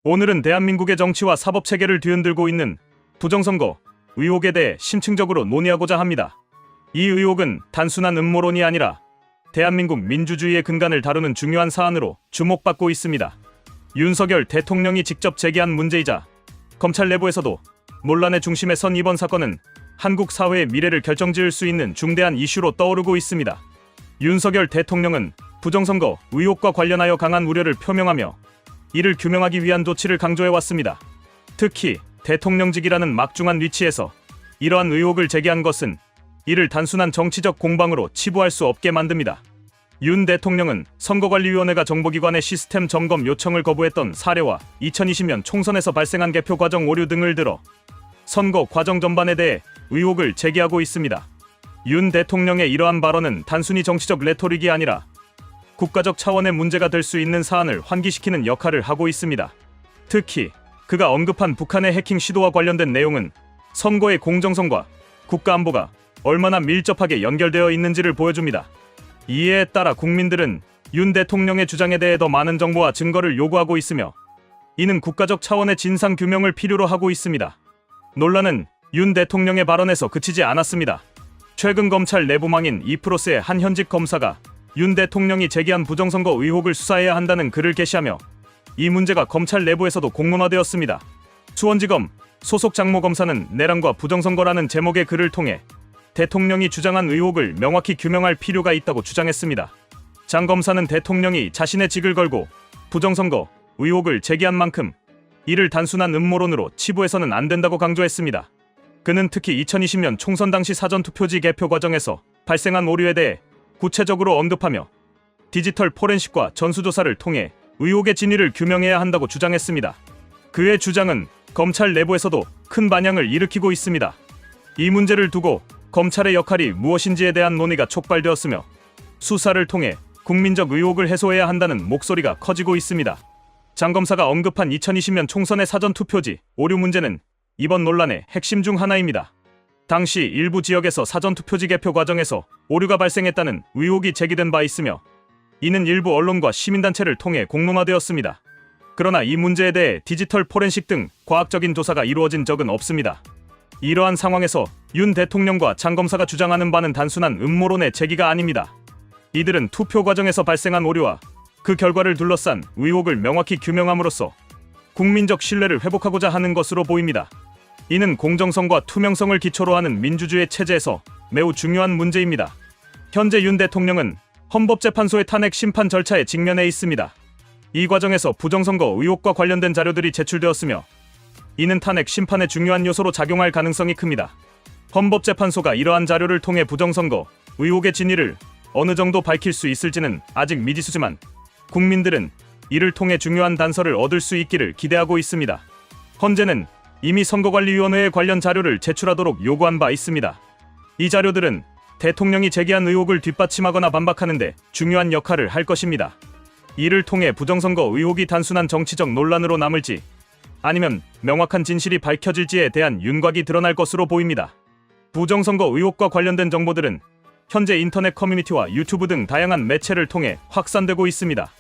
오늘은 대한민국의 정치와 사법체계를 뒤흔들고 있는 부정선거 의혹에 대해 심층적으로 논의하고자 합니다. 이 의혹은 단순한 음모론이 아니라 대한민국 민주주의의 근간을 다루는 중요한 사안으로 주목받고 있습니다. 윤석열 대통령이 직접 제기한 문제이자 검찰 내부에서도 논란의 중심에 선 이번 사건은 한국 사회의 미래를 결정지을 수 있는 중대한 이슈로 떠오르고 있습니다. 윤석열 대통령은 부정선거 의혹과 관련하여 강한 우려를 표명하며 이를 규명하기 위한 조치를 강조해왔습니다. 특히 대통령직이라는 막중한 위치에서 이러한 의혹을 제기한 것은 이를 단순한 정치적 공방으로 치부할 수 없게 만듭니다. 윤 대통령은 선거관리위원회가 정보기관의 시스템 점검 요청을 거부했던 사례와 2020년 총선에서 발생한 개표 과정 오류 등을 들어 선거 과정 전반에 대해 의혹을 제기하고 있습니다. 윤 대통령의 이러한 발언은 단순히 정치적 레토릭이 아니라 국가적 차원의 문제가 될 수 있는 사안을 환기시키는 역할을 하고 있습니다. 특히 그가 언급한 북한의 해킹 시도와 관련된 내용은 선거의 공정성과 국가안보가 얼마나 밀접하게 연결되어 있는지를 보여줍니다. 이에 따라 국민들은 윤 대통령의 주장에 대해 더 많은 정보와 증거를 요구하고 있으며 이는 국가적 차원의 진상 규명을 필요로 하고 있습니다. 논란은 윤 대통령의 발언에서 그치지 않았습니다. 최근 검찰 내부망인 이프로스의 한 현직 검사가 윤 대통령이 제기한 부정선거 의혹을 수사해야 한다는 글을 게시하며 이 문제가 검찰 내부에서도 공론화되었습니다. 수원지검 소속 장모 검사는 내란과 부정선거라는 제목의 글을 통해 대통령이 주장한 의혹을 명확히 규명할 필요가 있다고 주장했습니다. 장 검사는 대통령이 자신의 직을 걸고 부정선거 의혹을 제기한 만큼 이를 단순한 음모론으로 치부해서는 안 된다고 강조했습니다. 그는 특히 2020년 총선 당시 사전투표지 개표 과정에서 발생한 오류에 대해 구체적으로 언급하며 디지털 포렌식과 전수조사를 통해 의혹의 진위를 규명해야 한다고 주장했습니다. 그의 주장은 검찰 내부에서도 큰 반향을 일으키고 있습니다. 이 문제를 두고 검찰의 역할이 무엇인지에 대한 논의가 촉발되었으며 수사를 통해 국민적 의혹을 해소해야 한다는 목소리가 커지고 있습니다. 장 검사가 언급한 2020년 총선의 사전투표지 오류 문제는 이번 논란의 핵심 중 하나입니다. 당시 일부 지역에서 사전투표지 개표 과정에서 오류가 발생했다는 의혹이 제기된 바 있으며 이는 일부 언론과 시민단체를 통해 공론화되었습니다. 그러나 이 문제에 대해 디지털 포렌식 등 과학적인 조사가 이루어진 적은 없습니다. 이러한 상황에서 윤 대통령과 장 검사가 주장하는 바는 단순한 음모론의 제기가 아닙니다. 이들은 투표 과정에서 발생한 오류와 그 결과를 둘러싼 의혹을 명확히 규명함으로써 국민적 신뢰를 회복하고자 하는 것으로 보입니다. 이는 공정성과 투명성을 기초로 하는 민주주의 체제에서 매우 중요한 문제입니다. 현재 윤 대통령은 헌법재판소의 탄핵 심판 절차에 직면해 있습니다. 이 과정에서 부정선거 의혹과 관련된 자료들이 제출되었으며 이는 탄핵 심판의 중요한 요소로 작용할 가능성이 큽니다. 헌법재판소가 이러한 자료를 통해 부정선거 의혹의 진위를 어느 정도 밝힐 수 있을지는 아직 미지수지만 국민들은 이를 통해 중요한 단서를 얻을 수 있기를 기대하고 있습니다. 헌재는 이미 선거관리위원회에 관련 자료를 제출하도록 요구한 바 있습니다. 이 자료들은 대통령이 제기한 의혹을 뒷받침하거나 반박하는 데 중요한 역할을 할 것입니다. 이를 통해 부정선거 의혹이 단순한 정치적 논란으로 남을지 아니면 명확한 진실이 밝혀질지에 대한 윤곽이 드러날 것으로 보입니다. 부정선거 의혹과 관련된 정보들은 현재 인터넷 커뮤니티와 유튜브 등 다양한 매체를 통해 확산되고 있습니다.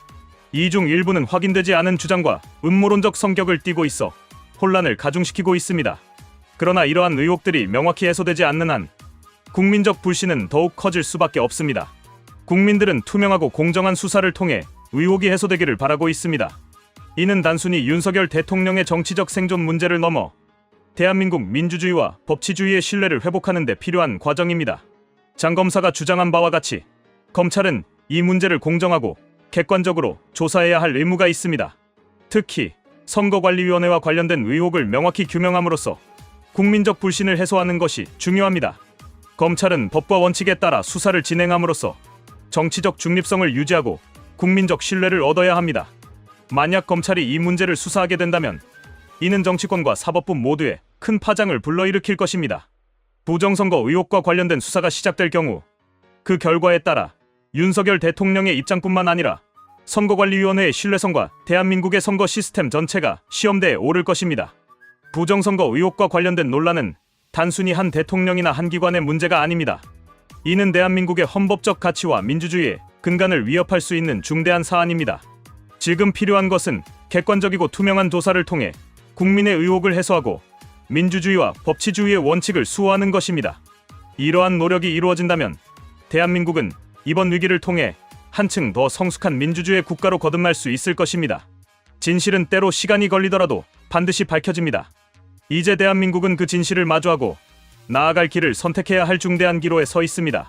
이 중 일부는 확인되지 않은 주장과 음모론적 성격을 띠고 있어 혼란을 가중시키고 있습니다. 그러나 이러한 의혹들이 명확히 해소되지 않는 한 국민적 불신은 더욱 커질 수밖에 없습니다. 국민들은 투명하고 공정한 수사를 통해 의혹이 해소되기를 바라고 있습니다. 이는 단순히 윤석열 대통령의 정치적 생존 문제를 넘어 대한민국 민주주의와 법치주의의 신뢰를 회복하는 데 필요한 과정입니다. 장 검사가 주장한 바와 같이 검찰은 이 문제를 공정하고 객관적으로 조사해야 할 의무가 있습니다. 특히 선거관리위원회와 관련된 의혹을 명확히 규명함으로써 국민적 불신을 해소하는 것이 중요합니다. 검찰은 법과 원칙에 따라 수사를 진행함으로써 정치적 중립성을 유지하고 국민적 신뢰를 얻어야 합니다. 만약 검찰이 이 문제를 수사하게 된다면 이는 정치권과 사법부 모두에 큰 파장을 불러일으킬 것입니다. 부정선거 의혹과 관련된 수사가 시작될 경우 그 결과에 따라 윤석열 대통령의 입장뿐만 아니라 선거관리위원회의 신뢰성과 대한민국의 선거 시스템 전체가 시험대에 오를 것입니다. 부정선거 의혹과 관련된 논란은 단순히 한 대통령이나 한 기관의 문제가 아닙니다. 이는 대한민국의 헌법적 가치와 민주주의의 근간을 위협할 수 있는 중대한 사안입니다. 지금 필요한 것은 객관적이고 투명한 조사를 통해 국민의 의혹을 해소하고 민주주의와 법치주의의 원칙을 수호하는 것입니다. 이러한 노력이 이루어진다면 대한민국은 이번 위기를 통해 한층 더 성숙한 민주주의 국가로 거듭날 수 있을 것입니다. 진실은 때로 시간이 걸리더라도 반드시 밝혀집니다. 이제 대한민국은 그 진실을 마주하고 나아갈 길을 선택해야 할 중대한 기로에 서 있습니다.